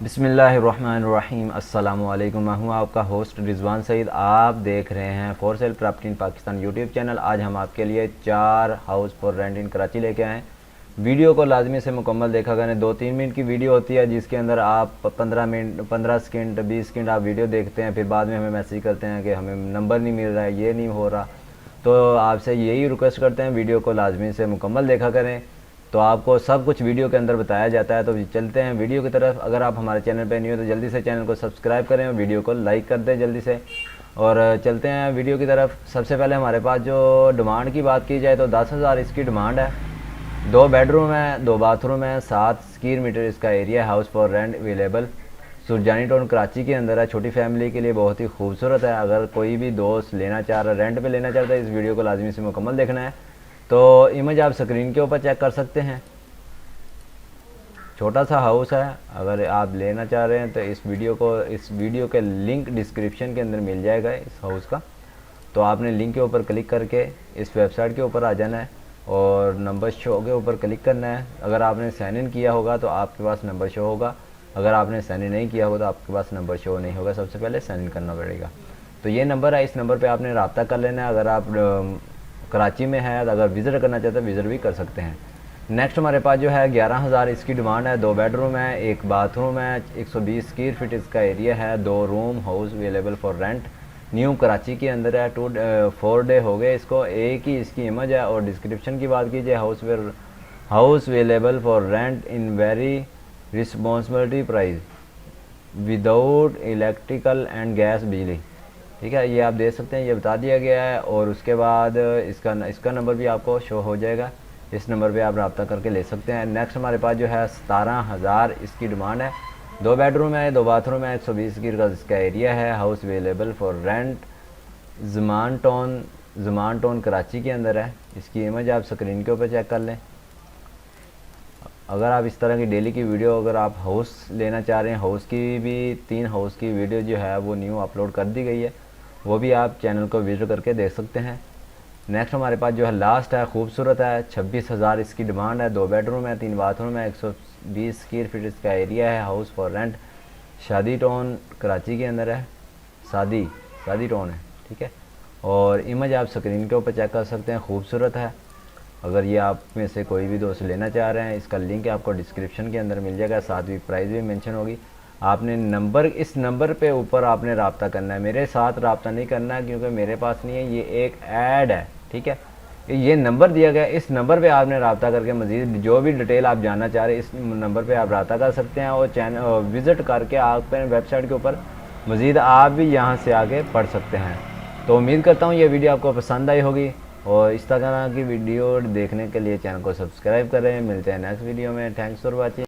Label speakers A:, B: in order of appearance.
A: बिस्मिल्लाहिर्रहमानिर्रहीम। अस्सलामु अलैकुम। मैं हूँ आपका होस्ट रिजवान सईद। आप देख रहे हैं for sale property in Pakistan YouTube channel. आज हम आपके लिए 4 हाउस फॉर रेंट इन कराची लेके आए। वीडियो को लाजमी से मुकम्मल देखा करें। 2-3 मिनट की वीडियो होती है जिसके अंदर आप 15 सेकंड 20 सेकंड आप वीडियो देखते हैं, फिर बाद में हमें मैसेज करते हैं कि हमें नंबर नहीं मिल रहा है, ये नहीं हो रहा। तो आपसे यही रिक्वेस्ट करते हैं, वीडियो को लाजमी से मुकम्मल देखा करें, तो आपको सब कुछ वीडियो के अंदर बताया जाता है। तो चलते हैं वीडियो की तरफ। अगर आप हमारे चैनल पर नहीं हो तो जल्दी से चैनल को सब्सक्राइब करें और वीडियो को लाइक कर दें जल्दी से। और चलते हैं वीडियो की तरफ। सबसे पहले हमारे पास जो डिमांड की बात की जाए तो 10,000 इसकी डिमांड है। 2 बेडरूम है, 2 बाथरूम है, 7 स्क्वायर मीटर इसका area. House for rent available Surjani town Karachi के अंदर है। छोटी फैमिली के लिए बहुत ही खूबसूरत है। अगर कोई भी दोस्त लेना चाह रहा है, रेंट पे लेना चाहता है, इस वीडियो को लाजमी से मुकम्मल देखना है। तो इमेज आप स्क्रीन के ऊपर चेक कर सकते हैं। छोटा सा हाउस है। अगर आप लेना चाह रहे हैं तो इस वीडियो के लिंक डिस्क्रिप्शन के अंदर मिल जाएगा इस हाउस का। तो आपने लिंक के ऊपर क्लिक करके इस वेबसाइट के ऊपर आ जाना है और नंबर शो के ऊपर क्लिक करना है। अगर आपने साइन इन किया होगा तो आपके पास नंबर शो होगा। अगर आपने साइन इन नहीं किया होगा तो आपके पास नंबर शो नहीं होगा। सबसे पहले साइन इन करना पड़ेगा। तो ये नंबर है, इस नंबर पे आपने रब्ता कर लेना है। अगर आप कराची में है, अगर विज़िट करना चाहते हैं विज़िट भी कर सकते हैं। नेक्स्ट हमारे पास जो है 11,000 इसकी डिमांड है। 2 बेडरूम है, 1 बाथरूम है, 120 स्क्वायर फीट इसका एरिया है। 2 room house available for rent, new Karachi के अंदर है। 4 डे हो गए इसको। एक ही इसकी इमेज है। और डिस्क्रिप्शन की बात कीजिए, house available for rent in very responsibility price without electrical and gas बिजली। ठीक है, ये आप देख सकते हैं, ये बता दिया गया है। और उसके बाद इसका नंबर भी आपको शो हो जाएगा। इस नंबर पे आप रब्ता करके ले सकते हैं। नेक्स्ट हमारे पास जो है 17,000 इसकी डिमांड है। 2 बेडरूम है, 2 बाथरूम है, 120 स्क्वायर का इसका एरिया है। House available for rent Zaman town Karachi के अंदर है। इसकी इमेज आप स्क्रीन के ऊपर चेक कर लें। अगर आप इस तरह की डेली की वीडियो, अगर आप हाउस लेना चाह रहे हैं, हाउस की भी 3 हाउस की वीडियो जो है वो न्यू अपलोड कर दी गई है, वो भी आप चैनल को विजिट करके देख सकते हैं। नेक्स्ट हमारे पास जो है लास्ट है, खूबसूरत है। 26,000 इसकी डिमांड है। 2 बेडरूम है, 3 बाथरूम है, 120 स्क्वायर फीट इसका एरिया है। हाउस फॉर रेंट शादी टाउन कराची के अंदर है। शादी टाउन है, ठीक है। और इमेज आप स्क्रीन के ऊपर चेक कर सकते हैं, खूबसूरत है। अगर ये आप में से कोई भी दोस्त लेना चाह रहे हैं, इसका लिंक आपको डिस्क्रिप्शन के अंदर मिल जाएगा। साथ ही प्राइस भी मेंशन होगी। आपने इस नंबर पे ऊपर आपने रब्ता करना है। मेरे साथ रब्ता नहीं करना है क्योंकि मेरे पास नहीं है, ये एक ऐड है, ठीक है। ये नंबर दिया गया, इस नंबर पे आपने रब्ता करके मज़ीद जो भी डिटेल आप जानना चाह रहे हैं इस नंबर पे आप रब्ता कर सकते हैं। और चैनल विज़िट करके आप वेबसाइट के ऊपर मज़ीद आप भी यहाँ से आगे पढ़ सकते हैं। तो उम्मीद करता हूँ ये वीडियो आपको पसंद आई होगी। और इस तरह की वीडियो देखने के लिए चैनल को सब्सक्राइब करें। मिलते हैं नेक्स्ट वीडियो में। Thanks for watching.